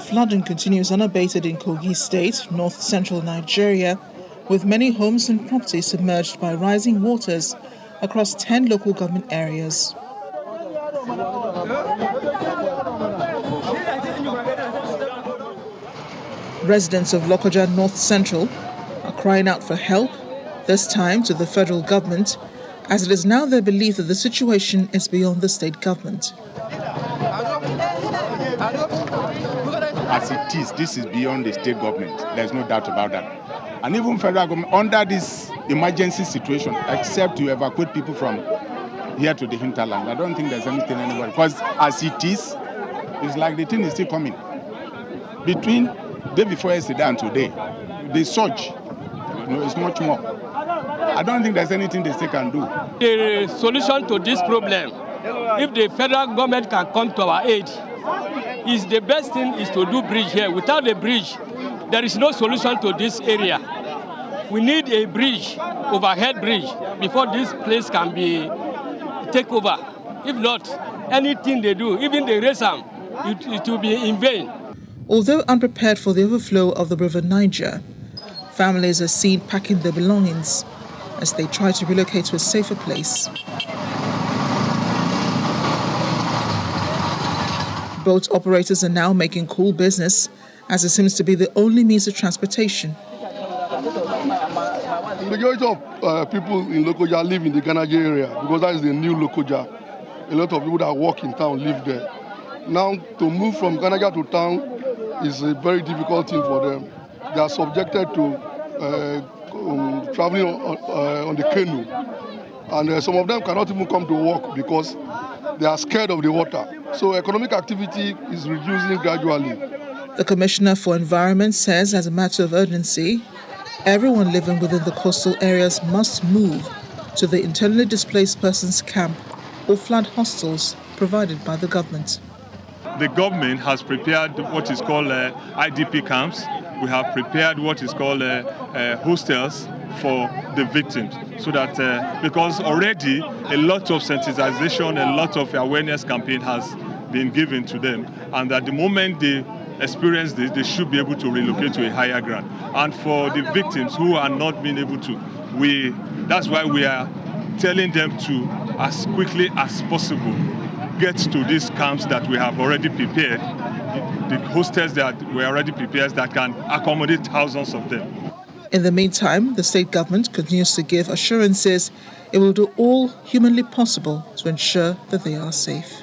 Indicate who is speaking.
Speaker 1: Flooding continues unabated in Kogi State, north-central Nigeria, with many homes and properties submerged by rising waters across 10 local government areas. Residents of Lokoja North Central are crying out for help, this time to the federal government, as it is now their belief that the situation is beyond the state government.
Speaker 2: As it is, this is beyond the state government. There's no doubt about that. And even federal government, under this emergency situation, except to evacuate people from here to the hinterland, I don't think there's anything anywhere. Because as it is, it's like the thing is still coming. Between day before yesterday and today, the surge, it's much more. I don't think there's anything the state can do.
Speaker 3: The solution to this problem, if the federal government can come to our aid, is the best thing is to do bridge here. Without the bridge, there is no solution to this area. We need a bridge, overhead bridge, before this place can be take over. If not, anything they do, even they raise them, it will be in vain.
Speaker 1: Although unprepared for the overflow of the river Niger, families are seen packing their belongings as they try to relocate to a safer place. Boat operators are now making cool business, as it seems to be the only means of transportation.
Speaker 4: The majority of people in Lokoja live in the Ganaje area because that is the new Lokoja. A lot of people that work in town live there. Now, to move from Ganaja to town is a very difficult thing for them. They are subjected to traveling on the canoe. And some of them cannot even come to work because they are scared of the water. So economic activity is reducing gradually.
Speaker 1: The Commissioner for Environment says, as a matter of urgency, everyone living within the coastal areas must move to the internally displaced persons camp or flood hostels provided by the government.
Speaker 5: The government has prepared what is called IDP camps. We have prepared what is called hostels for the victims, so that because already a lot of sensitization, a lot of awareness campaign has been given to them, and at the moment they experience this, they should be able to relocate to a higher ground. And for the victims who are not being able to, that's why we are telling them to, as quickly as possible, get to these camps that we have already prepared, the hostels that we already prepared that can accommodate thousands of them.
Speaker 1: In the meantime, the state government continues to give assurances it will do all humanly possible to ensure that they are safe.